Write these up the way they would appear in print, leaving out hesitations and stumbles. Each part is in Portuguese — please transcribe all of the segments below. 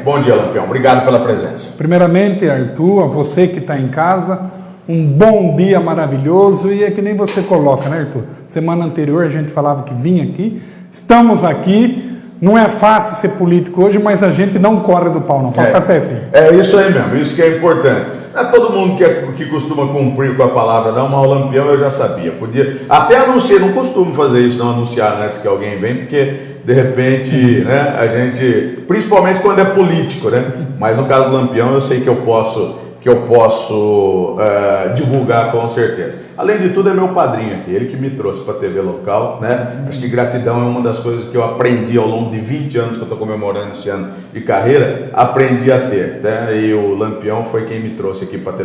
Bom dia, Lampião. Obrigado pela presença. Primeiramente, Arthur, a você que está em casa, um bom dia maravilhoso. E é que nem você coloca, né, Arthur? Semana anterior a gente falava que vinha aqui. Estamos aqui. Não é fácil ser político hoje, mas a gente não corre do pau, não. Tá certo? É isso aí mesmo, isso que é importante. Não é todo mundo que costuma cumprir com a palavra, não, mas o Lampião eu já sabia. Podia até anunciar, não costumo fazer isso, não anunciar antes que alguém vem, porque de repente, né, a gente, principalmente quando é político, né? Mas no caso do Lampião eu sei que eu posso divulgar com certeza. Além de tudo, é meu padrinho aqui, ele que me trouxe para a TV local, né? Acho que gratidão é uma das coisas que eu aprendi ao longo de 20 anos que eu estou comemorando esse ano de carreira, aprendi a ter, né? E o Lampião foi quem me trouxe aqui para a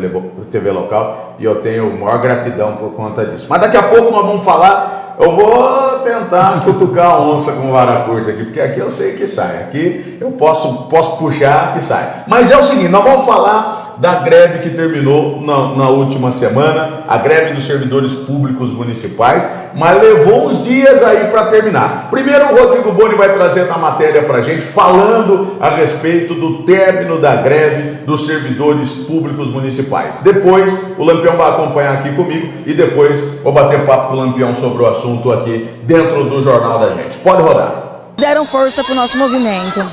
TV local e eu tenho maior gratidão por conta disso. Mas daqui a pouco nós vamos falar, eu vou tentar cutucar a onça com vara curta aqui, porque aqui eu sei que sai, aqui eu posso puxar que sai. Mas é o seguinte, nós vamos falar da greve que terminou na última semana, a greve dos servidores públicos municipais, mas levou uns dias aí para terminar. Primeiro o Rodrigo Boni vai trazer na matéria para a gente, falando a respeito do término da greve dos servidores públicos municipais. Depois o Lampião vai acompanhar aqui comigo e depois vou bater papo com o Lampião sobre o assunto aqui dentro do Jornal da Gente. Pode rodar. Deram força para o nosso movimento.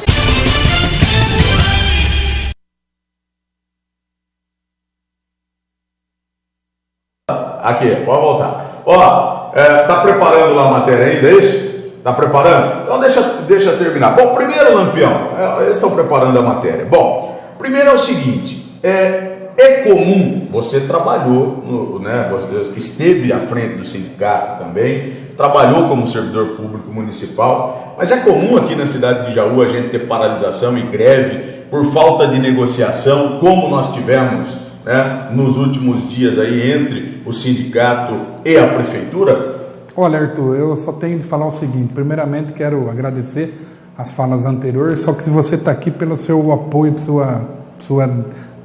Aqui, pode voltar. Ó, tá preparando lá a matéria ainda, é isso? Tá preparando? Então deixa eu terminar. Bom, primeiro, Lampião, eles estão preparando a matéria. Bom, primeiro é o seguinte, é comum, você trabalhou, né, você esteve à frente do sindicato também, trabalhou como servidor público municipal, mas é comum aqui na cidade de Jaú a gente ter paralisação e greve por falta de negociação, como nós tivemos, né, nos últimos dias aí entre o sindicato e a prefeitura? Olha, Arthur, eu só tenho de falar o seguinte. Primeiramente, quero agradecer as falas anteriores, só que se você está aqui pelo seu apoio, sua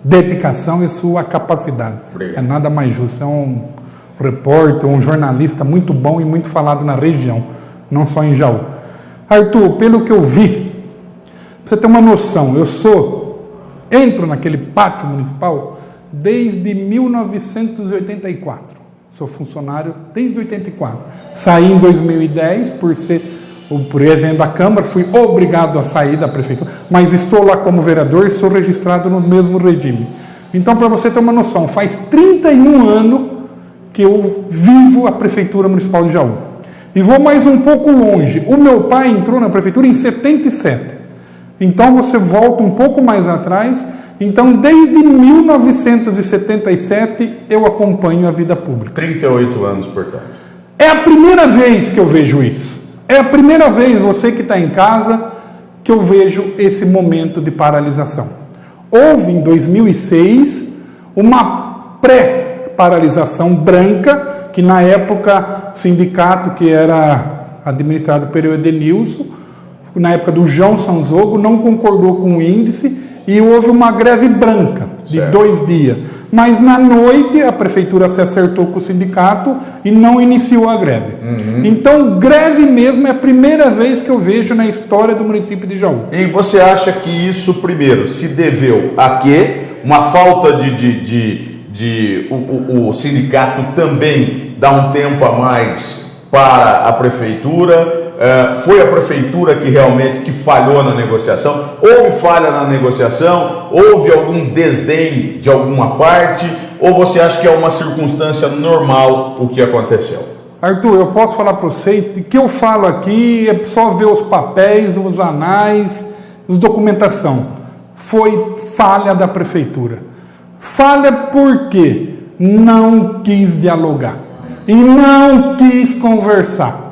dedicação e sua capacidade. Obrigado. É nada mais justo. É um repórter, um jornalista muito bom e muito falado na região, não só em Jaú. Arthur, pelo que eu vi, pra você ter uma noção, entro naquele pátio municipal desde 1984. Sou funcionário desde 84. Saí em 2010 por ser o presidente da Câmara, fui obrigado a sair da prefeitura, mas estou lá como vereador e sou registrado no mesmo regime. Então, para você ter uma noção, faz 31 anos que eu vivo a Prefeitura Municipal de Jaú. E vou mais um pouco longe. O meu pai entrou na prefeitura em 77. Então, você volta um pouco mais atrás. Então, desde 1977, eu acompanho a vida pública. 38 anos, portanto. É a primeira vez que eu vejo isso. É a primeira vez, você que está em casa, que eu vejo esse momento de paralisação. Houve, em 2006, uma pré-paralisação branca, que na época o sindicato que era administrado pelo Edenilson, na época do João Sanzogo, não concordou com o índice e houve uma greve branca de 2 dias. Mas na noite a prefeitura se acertou com o sindicato e não iniciou a greve. Então, greve mesmo é a primeira vez que eu vejo na história do município de Jaú. E você acha que isso, primeiro, se deveu a quê? Uma falta o sindicato também dá um tempo a mais para a prefeitura? Foi a prefeitura que realmente falhou na negociação? Houve falha na negociação? Houve algum desdém de alguma parte? Ou você acha que é uma circunstância normal o que aconteceu? Arthur, eu posso falar para você, o que eu falo aqui é só ver os papéis, os anais, as documentação. Foi falha da prefeitura. Falha porque não quis dialogar e não quis conversar.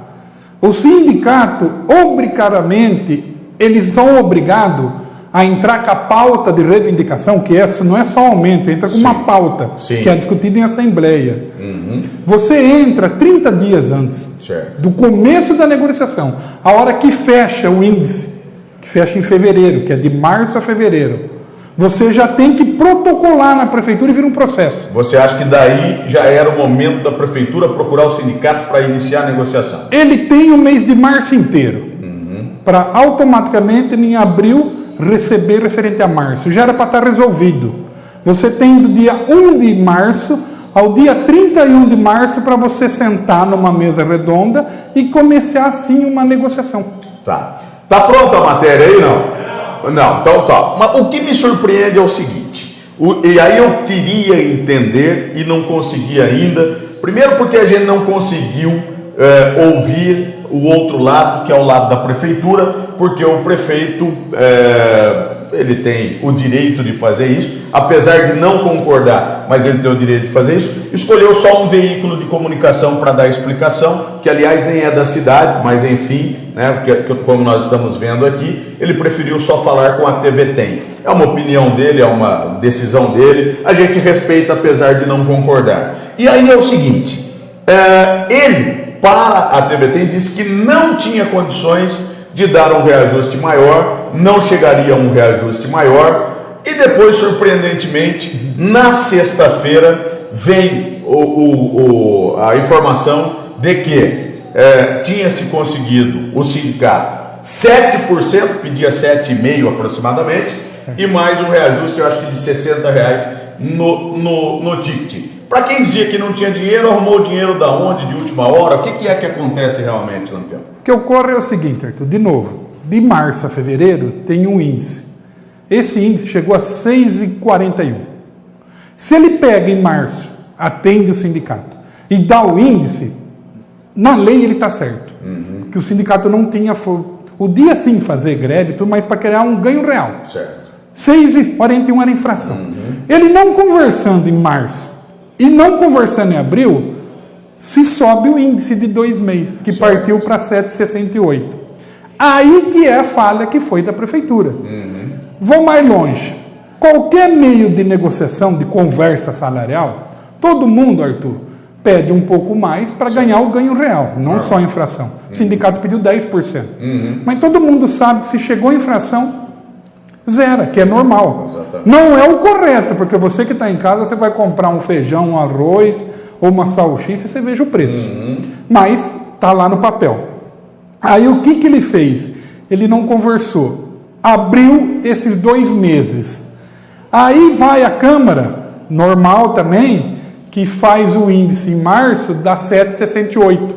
O sindicato, obrigadamente, eles são obrigados a entrar com a pauta de reivindicação, que essa não é só aumento, entra com uma pauta, que é discutida em assembleia. Você entra 30 dias antes do começo da negociação, a hora que fecha o índice, que fecha em fevereiro, que é de março a fevereiro. Você já tem que protocolar na prefeitura e vir um processo. Você acha que daí já era o momento da prefeitura procurar o sindicato para iniciar a negociação? Ele tem o mês de março inteiro para automaticamente, em abril, receber referente a março. Já era para estar resolvido. Você tem do dia 1 de março ao dia 31 de março para você sentar numa mesa redonda e começar assim uma negociação. Tá. Tá pronta a matéria aí, não? Não, então tá. Mas o que me surpreende é o seguinte, e aí eu queria entender e não consegui ainda, primeiro porque a gente não conseguiu ouvir o outro lado, que é o lado da prefeitura, porque o prefeito, ele tem o direito de fazer isso, apesar de não concordar, mas ele tem o direito de fazer isso, escolheu só um veículo de comunicação para dar explicação, que aliás nem é da cidade, mas enfim, né, porque, como nós estamos vendo aqui, ele preferiu só falar com a TV Tem. É uma opinião dele, é uma decisão dele, a gente respeita apesar de não concordar. E aí é o seguinte, ele, para a TV Tem, disse que não tinha condições de dar um reajuste maior, não chegaria a um reajuste maior, e depois, surpreendentemente, na sexta-feira, vem a informação de que tinha-se conseguido o sindicato 7%, pedia 7,5% aproximadamente, e mais um reajuste, eu acho que de R$60 no ticket. Para quem dizia que não tinha dinheiro, arrumou dinheiro da onde, de última hora? O que é que acontece realmente, Lampião? O que ocorre é o seguinte, Arthur, de novo, de março a fevereiro tem um índice. Esse índice chegou a 6,41. Se ele pega em março, atende o sindicato e dá o índice, na lei ele está certo. Que o sindicato não tinha... O dia sim fazer greve, tudo, mas para criar um ganho real. Certo. 6,41 era infração. Ele não conversando em março e não conversando em abril, se sobe o índice de 2 meses, que partiu para 7,68. Aí que é a falha que foi da prefeitura. Vou mais longe. Qualquer meio de negociação, de conversa salarial, todo mundo, Arthur, pede um pouco mais para ganhar o ganho real, não só a infração. O sindicato pediu 10%. Mas todo mundo sabe que se chegou a infração, zera, que é normal. Exatamente. Não é o correto, porque você que está em casa, você vai comprar um feijão, um arroz ou uma salsicha, você veja o preço. Mas está lá no papel. Aí o que ele fez? Ele não conversou. Abriu esses 2 meses. Aí vai a Câmara, normal também, que faz o índice em março, dá 7,68.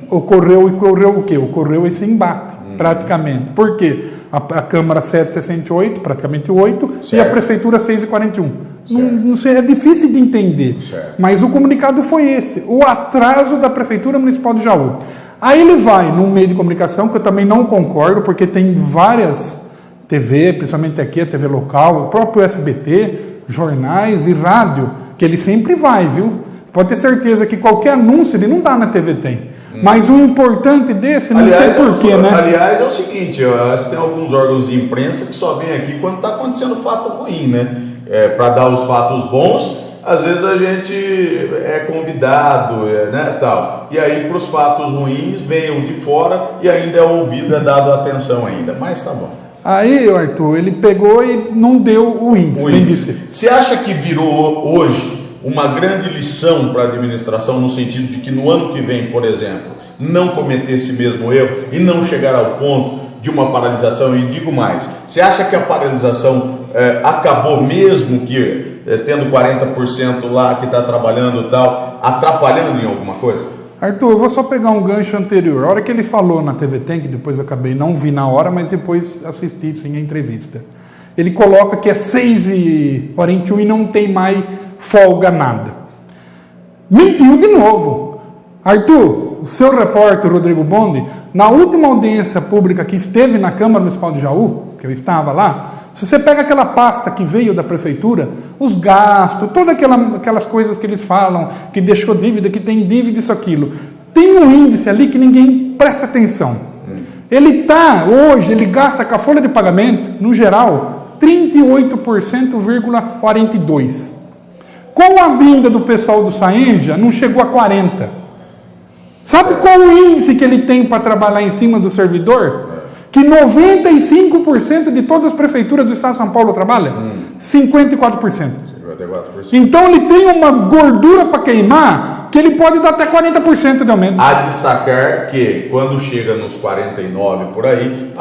Ocorreu o quê? Ocorreu esse embate, praticamente. Por quê? A Câmara 7,68, praticamente 8, certo. E a Prefeitura 6,41. Não sei, é difícil de entender. Certo. Mas o comunicado foi esse, o atraso da Prefeitura Municipal de Jaú. Aí ele vai num meio de comunicação, que eu também não concordo, porque tem várias TV, principalmente aqui a TV local, o próprio SBT, jornais e rádio, que ele sempre vai, viu? Pode ter certeza que qualquer anúncio ele não dá na TV Tem. Mas o importante desse, não sei porquê, né? Aliás, é o seguinte, eu acho que tem alguns órgãos de imprensa que só vêm aqui quando está acontecendo fato ruim, né? Para dar os fatos bons, às vezes a gente é convidado, né, tal. E aí, para os fatos ruins, vem o de fora e ainda é ouvido, é dado atenção ainda. Mas tá bom. Aí, Arthur, ele pegou e não deu o índice. Você acha que virou hoje uma grande lição para a administração, no sentido de que no ano que vem, por exemplo, não cometer esse mesmo erro e não chegar ao ponto de uma paralisação? E digo mais, você acha que a paralisação acabou mesmo que, tendo 40% lá que está trabalhando e tal, atrapalhando em alguma coisa? Arthur, eu vou só pegar um gancho anterior. A hora que ele falou na TV Tem, que depois eu acabei não vi na hora, mas depois assisti sim a entrevista. Ele coloca que é 6,41 e não tem mais folga nada. Mentiu de novo. Arthur, o seu repórter Rodrigo Bonde, na última audiência pública que esteve na Câmara Municipal de Jaú, que eu estava lá, se você pega aquela pasta que veio da prefeitura, os gastos, todas aquelas coisas que eles falam, que deixou dívida, que tem dívida, isso, aquilo, tem um índice ali que ninguém presta atenção. Ele hoje, ele gasta com a folha de pagamento, no geral, 38,42%. Com a vinda do pessoal do Saenja, não chegou a 40%. Sabe qual o índice que ele tem para trabalhar em cima do servidor? Que 95% de todas as prefeituras do estado de São Paulo trabalham? 54%. 54%. Então ele tem uma gordura para queimar que ele pode dar até 40% de aumento. A destacar que quando chega nos 49 por aí,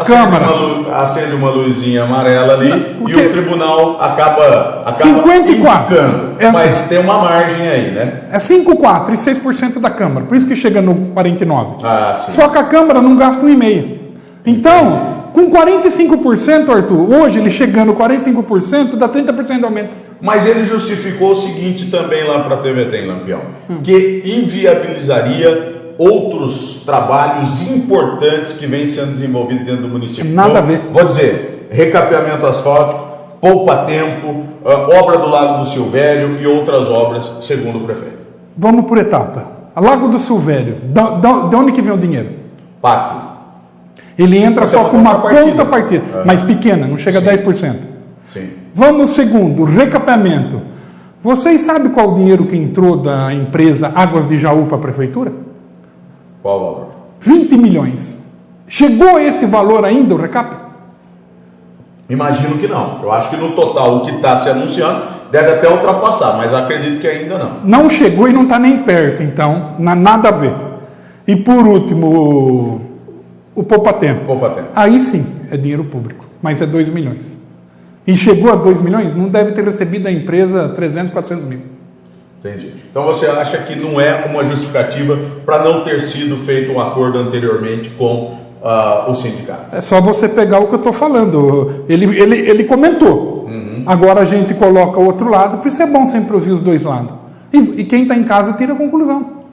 acende uma luzinha amarela ali e o tribunal acaba 54. indicando. Mas tem uma margem aí, né? É 5,4 e 6% da Câmara, por isso que chega no 49. Sim. Só que a Câmara não gasta 1,5%. Então, com 45%, Arthur, hoje ele chegando 45%, dá 30% de aumento. Mas ele justificou o seguinte também lá para a TVT, Lampião, que inviabilizaria outros trabalhos importantes que vêm sendo desenvolvidos dentro do município. Nada a ver. Vou dizer, recapeamento asfáltico, poupa-tempo, obra do Lago do Silvério e outras obras, segundo o prefeito. Vamos por etapa. Lago do Silvério, de onde que vem o dinheiro? PAC. Ele entra só com uma conta partida, mas pequena, não chega a 10%. Sim. Vamos segundo, recapeamento. Vocês sabem qual o dinheiro que entrou da empresa Águas de Jaú para a prefeitura? Qual o valor? 20 milhões. Chegou a esse valor ainda o recap? Imagino que não. Eu acho que no total o que está se anunciando deve até ultrapassar, mas acredito que ainda não. Não chegou e não está nem perto, então, nada a ver. E por último, o poupa-tempo. Poupa-tempo. Aí sim, é dinheiro público, mas é 2 milhões. E chegou a 2 milhões, não deve ter recebido da empresa 300, 400 mil. Entendi. Então você acha que não é uma justificativa para não ter sido feito um acordo anteriormente com o sindicato? É só você pegar o que eu estou falando. Ele comentou. Agora a gente coloca o outro lado, por isso é bom sempre ouvir os dois lados. E quem está em casa tira a conclusão.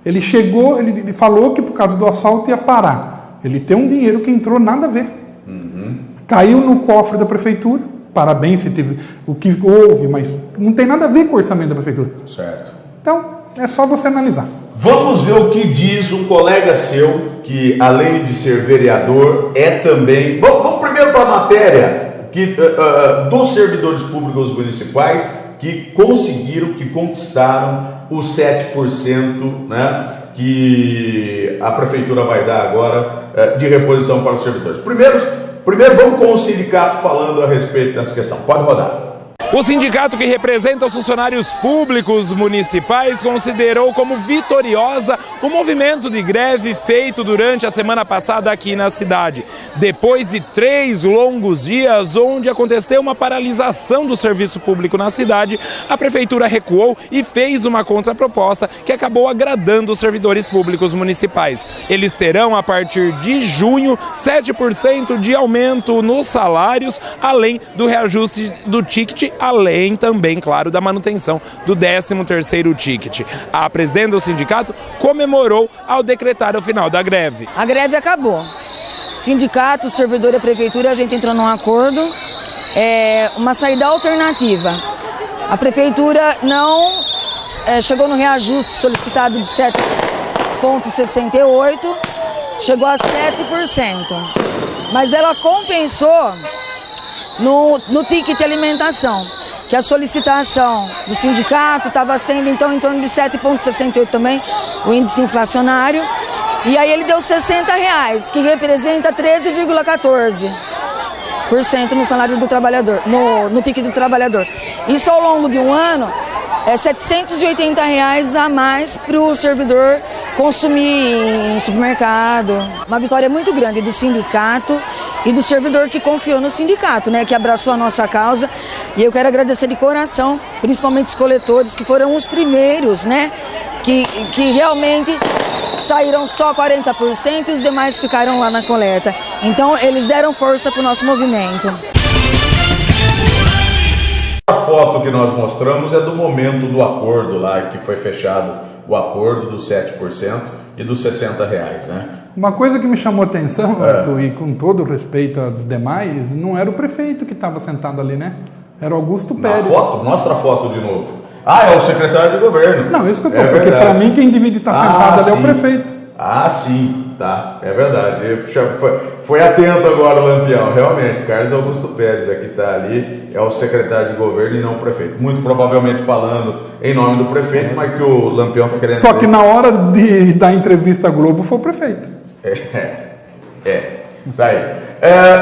Ele chegou, ele falou que por causa do asfalto ia parar. Ele tem um dinheiro que entrou nada a ver. Caiu no cofre da prefeitura. Parabéns se teve o que houve, mas não tem nada a ver com o orçamento da prefeitura. Certo. Então, é só você analisar. Vamos ver o que diz um colega seu, que além de ser vereador, é também... Vamos primeiro para a matéria dos servidores públicos municipais que conseguiram, que conquistaram os 7%, né, que a prefeitura vai dar agora de reposição para os servidores. Primeiro vamos com o sindicato falando a respeito dessa questão. Pode rodar. O sindicato que representa os funcionários públicos municipais considerou como vitoriosa o movimento de greve feito durante a semana passada aqui na cidade. Depois de 3 longos dias onde aconteceu uma paralisação do serviço público na cidade, a prefeitura recuou e fez uma contraproposta que acabou agradando os servidores públicos municipais. Eles terão, a partir de junho, 7% de aumento nos salários, além do reajuste do ticket, além também, claro, da manutenção do 13º ticket. A presidente do sindicato comemorou ao decretar o final da greve. A greve acabou. Sindicato, servidor e a prefeitura, a gente entrou num acordo, uma saída alternativa. A prefeitura não chegou no reajuste solicitado de 7,68, chegou a 7%. Mas ela compensou no ticket alimentação, que a solicitação do sindicato estava sendo então em torno de 7,68 também, o índice inflacionário, e aí ele deu R$60, que representa 13,14% no salário do trabalhador, no ticket do trabalhador. Isso ao longo de um ano é R$780 a mais para o servidor consumir em supermercado. Uma vitória muito grande do sindicato e do servidor que confiou no sindicato, né, que abraçou a nossa causa. E eu quero agradecer de coração, principalmente os coletores, que foram os primeiros, né, que realmente saíram só 40% e os demais ficaram lá na coleta. Então eles deram força para o nosso movimento. A foto que nós mostramos é do momento do acordo lá, que foi fechado o acordo dos 7% e dos R$60, né? Uma coisa que me chamou a atenção, Arthur, e com todo o respeito aos demais, não era o prefeito que estava sentado ali, né? Era Augusto Pérez. Na foto? Mostra a foto de novo. É o secretário de governo. Não, isso que eu tô, porque para mim quem divide estar sentado ali é o prefeito. Sim, tá, é verdade. Foi atento agora o Lampião, realmente, Carlos Augusto Pérez aqui está ali, é o secretário de governo e não o prefeito. Muito provavelmente falando em nome do prefeito, mas que o Lampião está querendo Só dizer... que na hora da entrevista à Globo foi o prefeito. Daí.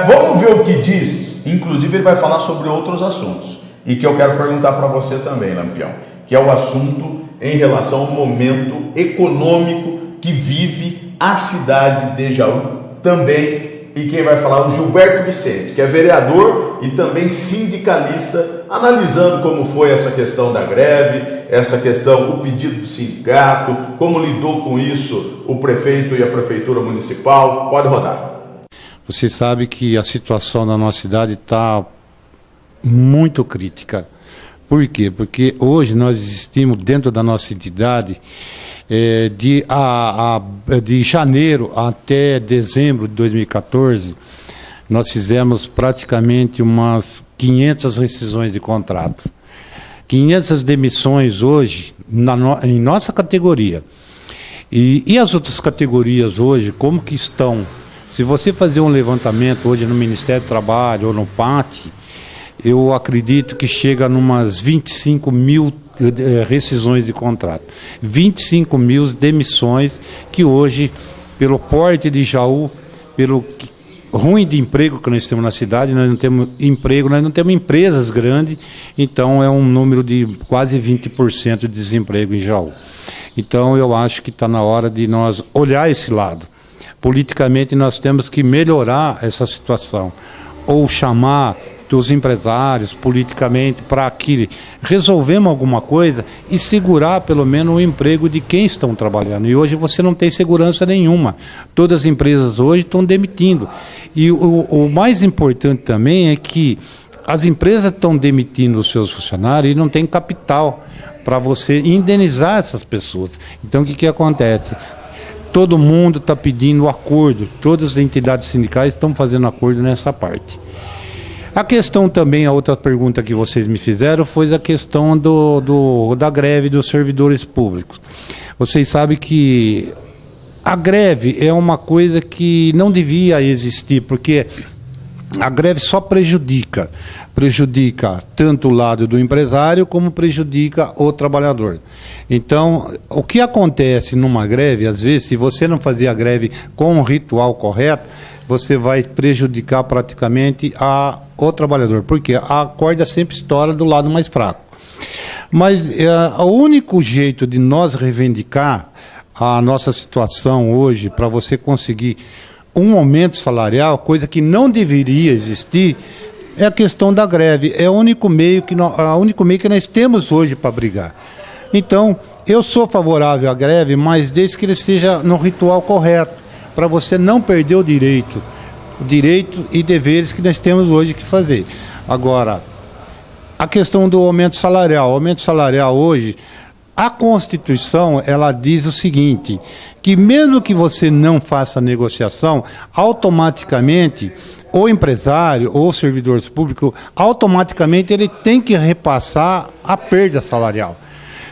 Vamos ver o que diz, inclusive ele vai falar sobre outros assuntos, e que eu quero perguntar para você também, Lampião, que é o assunto em relação ao momento econômico que vive a cidade de Jaú também. E quem vai falar é o Gilberto Vicente, que é vereador e também sindicalista, analisando como foi essa questão da greve, essa questão, o pedido do sindicato, como lidou com isso o prefeito e a prefeitura municipal. Pode rodar. Você sabe que a situação da nossa cidade está muito crítica. Por quê? Porque hoje nós existimos dentro da nossa entidade de janeiro até dezembro de 2014, nós fizemos praticamente umas 500 rescisões de contrato. 500 demissões hoje em nossa categoria. E as outras categorias hoje, como que estão? Se você fazer um levantamento hoje no Ministério do Trabalho ou no PAT, eu acredito que chega a umas 25 mil rescisões de contrato. 25 mil demissões que hoje, pelo porte de Jaú, pelo ruim de emprego que nós temos na cidade, nós não temos emprego, nós não temos empresas grandes, então é um número de quase 20% de desemprego em Jaú. Então eu acho que está na hora de nós olhar esse lado. Politicamente nós temos que melhorar essa situação, ou chamar dos empresários politicamente para que resolvemos alguma coisa e segurar pelo menos o emprego de quem estão trabalhando. E hoje você não tem segurança nenhuma. Todas as empresas hoje estão demitindo. E o mais importante também é que as empresas estão demitindo os seus funcionários e não tem capital para você indenizar essas pessoas. Então o que acontece? Todo mundo está pedindo acordo, todas as entidades sindicais estão fazendo acordo nessa parte. A questão também, a outra pergunta que vocês me fizeram foi a questão da greve dos servidores públicos. Vocês sabem que a greve é uma coisa que não devia existir, porque a greve só prejudica tanto o lado do empresário como prejudica o trabalhador. Então, o que acontece numa greve, às vezes, se você não fazer a greve com o ritual correto, você vai prejudicar praticamente o trabalhador, porque a corda sempre estoura do lado mais fraco. Mas o único jeito de nós reivindicar a nossa situação hoje, para você conseguir um aumento salarial, coisa que não deveria existir, é a questão da greve. É o único meio que nós temos hoje para brigar. Então, eu sou favorável à greve, mas desde que ele seja no ritual correto, para você não perder o direito e deveres que nós temos hoje que fazer. Agora, a questão do aumento salarial. O aumento salarial hoje, a Constituição, ela diz o seguinte, que mesmo que você não faça negociação, automaticamente o empresário ou o servidor público, automaticamente ele tem que repassar a perda salarial.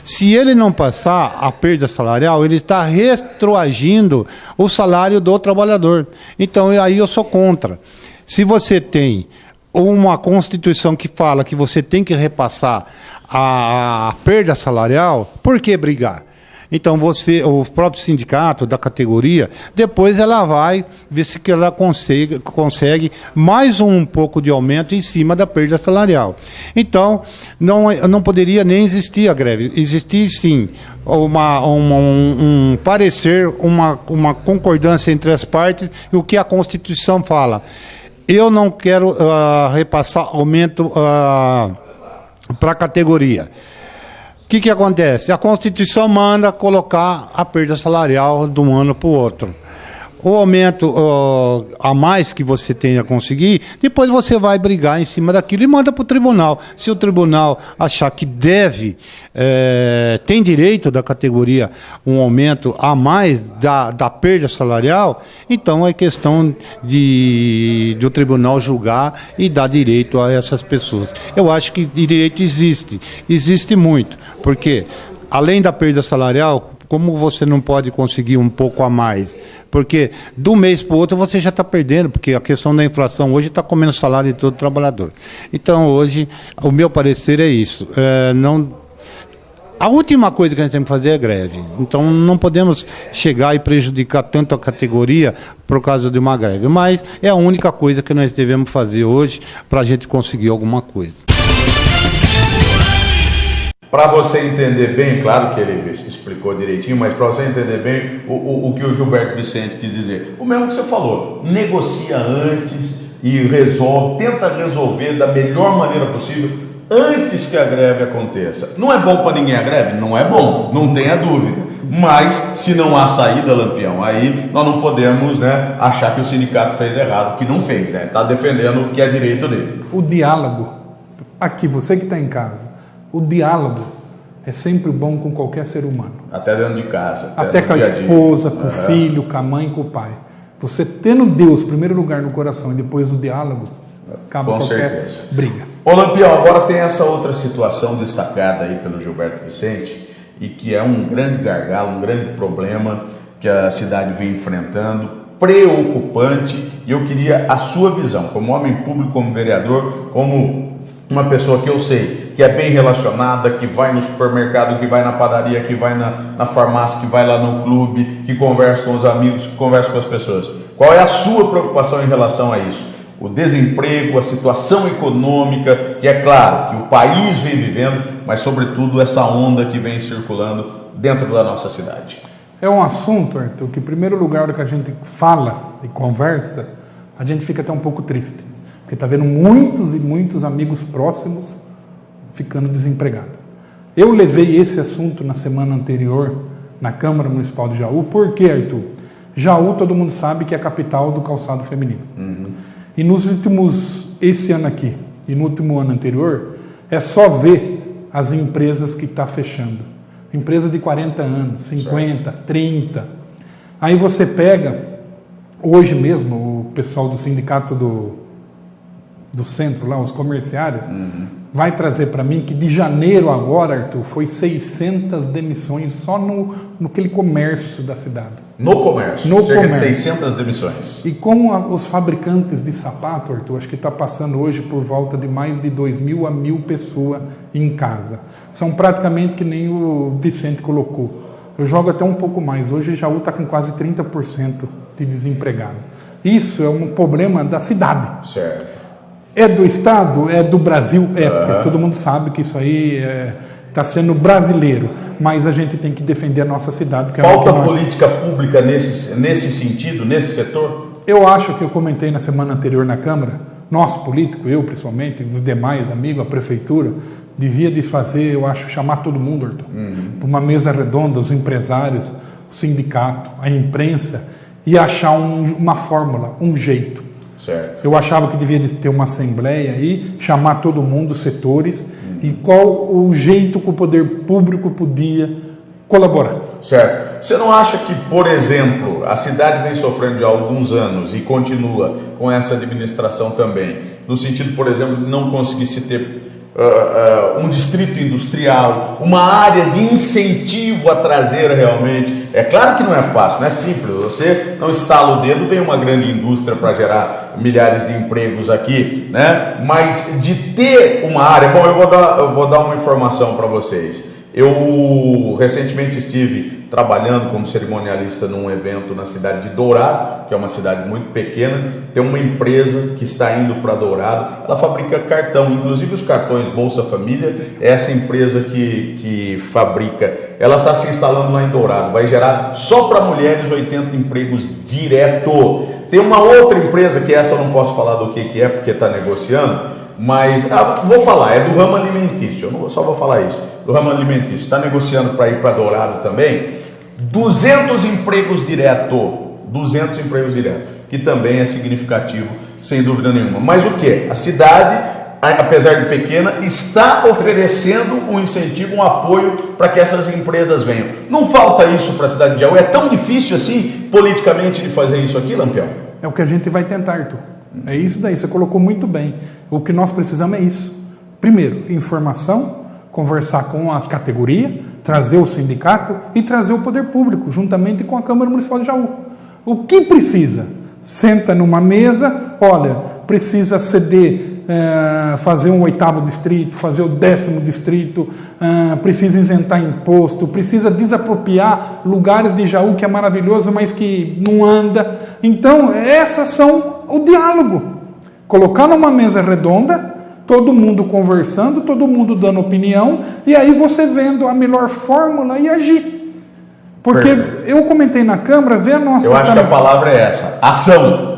Se ele não passar a perda salarial, ele está retroagindo o salário do trabalhador. Então, aí eu sou contra. Se você tem uma Constituição que fala que você tem que repassar a perda salarial, por que brigar? Então, o próprio sindicato da categoria, depois ela vai ver se que ela consegue mais um pouco de aumento em cima da perda salarial. Então, não poderia nem existir a greve. Existir, sim, um parecer, uma concordância entre as partes, e o que a Constituição fala. Eu não quero repassar aumento para a categoria. O que acontece? A Constituição manda colocar a perda salarial de um ano para o outro. O aumento a mais que você tenha a conseguir, depois você vai brigar em cima daquilo e manda para o tribunal. Se o tribunal achar que tem direito da categoria um aumento a mais da perda salarial, então é questão do tribunal julgar e dar direito a essas pessoas. Eu acho que direito existe muito, porque além da perda salarial, como você não pode conseguir um pouco a mais? Porque do mês para o outro você já está perdendo, porque a questão da inflação hoje está comendo o salário de todo trabalhador. Então hoje, o meu parecer é isso. A última coisa que a gente tem que fazer é greve. Então não podemos chegar e prejudicar tanto a categoria por causa de uma greve. Mas é a única coisa que nós devemos fazer hoje para a gente conseguir alguma coisa. para você entender bem, claro que ele explicou direitinho, mas para você entender bem o que o Gilberto Vicente quis dizer, o mesmo que você falou, negocia antes e resolve, tenta resolver da melhor maneira possível antes que a greve aconteça. Não é bom para ninguém a greve? Não é bom, não tenha dúvida. Mas se não há saída, Lampião, aí nós não podemos, né, achar que o sindicato fez errado, que não fez, né? Está defendendo o que é direito dele. O diálogo, aqui, você que está em casa, o diálogo é sempre bom com qualquer ser humano. Até dentro de casa. Até com a esposa, com o filho, com a mãe, com o pai. Você tendo Deus em primeiro lugar no coração e depois o diálogo, acaba com qualquer certeza. briga. Ô Lampião, agora tem essa outra situação destacada aí pelo Gilberto Vicente, e que é um grande gargalo, um grande problema que a cidade vem enfrentando, preocupante, e eu queria a sua visão, como homem público, como vereador, como uma pessoa que eu sei que é bem relacionada, que vai no supermercado, que vai na padaria, que vai na farmácia, que vai lá no clube, que conversa com os amigos, que conversa com as pessoas. Qual é a sua preocupação em relação a isso? O desemprego, a situação econômica, que é claro que o país vem vivendo, mas sobretudo essa onda que vem circulando dentro da nossa cidade. É um assunto, Arthur, que em primeiro lugar, na hora que a gente fala e conversa, a gente fica até um pouco triste, porque está vendo muitos e muitos amigos próximos ficando desempregados. Eu levei esse assunto na semana anterior na Câmara Municipal de Jaú. Por quê, Arthur? Jaú, todo mundo sabe que é a capital do calçado feminino. E nos últimos, esse ano aqui e no último ano anterior, é só ver as empresas que estão fechando. Empresa de 40 anos, 50, certo. 30. Aí você pega, hoje mesmo, o pessoal do sindicato do centro, lá, os comerciários, vai trazer para mim que de janeiro agora, Arthur, foi 600 demissões só no aquele comércio da cidade. No comércio? No cerca comércio. de 600 demissões. E com os fabricantes de sapato, Arthur, acho que está passando hoje por volta de mais de 2.000 a 1.000 pessoas em casa. São praticamente que nem o Vicente colocou. Eu jogo até um pouco mais. Hoje Jaú está com quase 30% de desempregado. Isso é um problema da cidade. Certo. É do Estado? É do Brasil? É, porque todo mundo sabe que isso aí está sendo brasileiro, mas a gente tem que defender a nossa cidade. Que Falta política pública nesse sentido, nesse setor? Eu acho que eu comentei na semana anterior na Câmara, nós políticos, eu principalmente, os demais amigos, a prefeitura, devia de fazer, eu acho, chamar todo mundo, Arthur, para uma mesa redonda, os empresários, o sindicato, a imprensa, e achar uma fórmula, um jeito. Certo. Eu achava que devia ter uma assembleia aí, chamar todo mundo, os setores, e qual o jeito que o poder público podia colaborar. Certo. Você não acha que, por exemplo, a cidade vem sofrendo já há alguns anos e continua com essa administração também, no sentido, por exemplo, de não conseguir se ter um distrito industrial, uma área de incentivo a trazer realmente. É claro que não é fácil, não é simples. Você não estala o dedo, vem uma grande indústria para gerar milhares de empregos aqui, né? Mas de ter uma área... Bom, eu vou dar uma informação para vocês. Eu recentemente estive trabalhando como cerimonialista num evento na cidade de Dourado, que é uma cidade muito pequena. Tem uma empresa que está indo para Dourado, ela fabrica cartão, inclusive os cartões Bolsa Família, é essa empresa que fabrica. Ela está se instalando lá em Dourado, vai gerar só para mulheres 80 empregos direto. Tem uma outra empresa, que essa eu não posso falar do que é, porque está negociando, mas vou falar, é do ramo alimentício, só vou falar isso, do ramo alimentício, está negociando para ir para Dourado também, 200 empregos direto, que também é significativo, sem dúvida nenhuma. Mas o que? A cidade, apesar de pequena, está oferecendo um incentivo, um apoio para que essas empresas venham. Não falta isso para a cidade de Jaú? É tão difícil assim, politicamente, de fazer isso aqui, Lampião? É o que a gente vai tentar, Arthur. É isso daí, você colocou muito bem. O que nós precisamos é isso. Primeiro, informação, conversar com as categorias, trazer o sindicato e trazer o poder público, juntamente com a Câmara Municipal de Jaú. O que precisa? Senta numa mesa, olha, precisa ceder, fazer um 8º distrito, fazer o 10º distrito, precisa isentar imposto, precisa desapropriar lugares de Jaú que é maravilhoso, mas que não anda. Então, essas são o diálogo. Colocar numa mesa redonda, todo mundo conversando, todo mundo dando opinião, e aí você vendo a melhor fórmula e agir. Porque eu comentei na Câmara, vê a nossa... Eu acho que a palavra é essa, ação.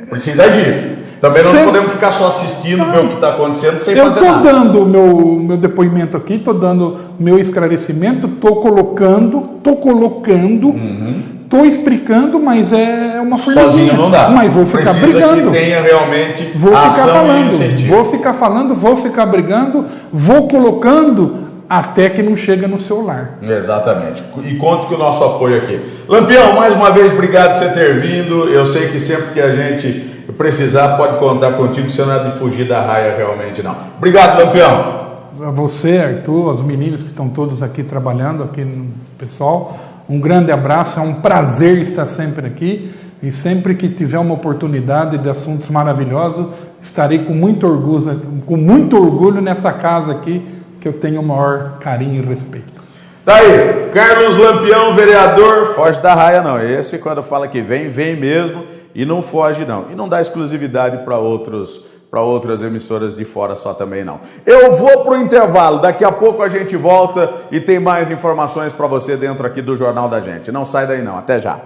Precisa agir. Também não podemos ficar só assistindo, ver o que está acontecendo sem fazer nada. Eu estou dando o meu depoimento aqui, estou dando meu esclarecimento, estou colocando, estou explicando, mas é uma formiguinha. Sozinho não dá. Mas vou ficar brigando. Que tenha realmente vou ficar ação falando, e incentivo. vou ficar falando, vou ficar brigando, vou colocando até que não chega no seu lar. Exatamente. E conto com o nosso apoio aqui. Lampião, mais uma vez, obrigado por você ter vindo. Eu sei que sempre que a gente precisar, pode contar contigo, que você não é de fugir da raia realmente, não. Obrigado, Lampião. A você, Arthur, os meninos que estão todos aqui trabalhando, aqui no pessoal, um grande abraço, é um prazer estar sempre aqui, e sempre que tiver uma oportunidade de assuntos maravilhosos, estarei com muito orgulho nessa casa aqui, que eu tenho o maior carinho e respeito. Tá aí, Carlos Lampião, vereador, foge da raia não, esse quando fala que vem, vem mesmo, e não foge não, e não dá exclusividade para outras emissoras de fora só também não. Eu vou pro intervalo, daqui a pouco a gente volta e tem mais informações para você dentro aqui do Jornal da Gente. Não sai daí não, até já.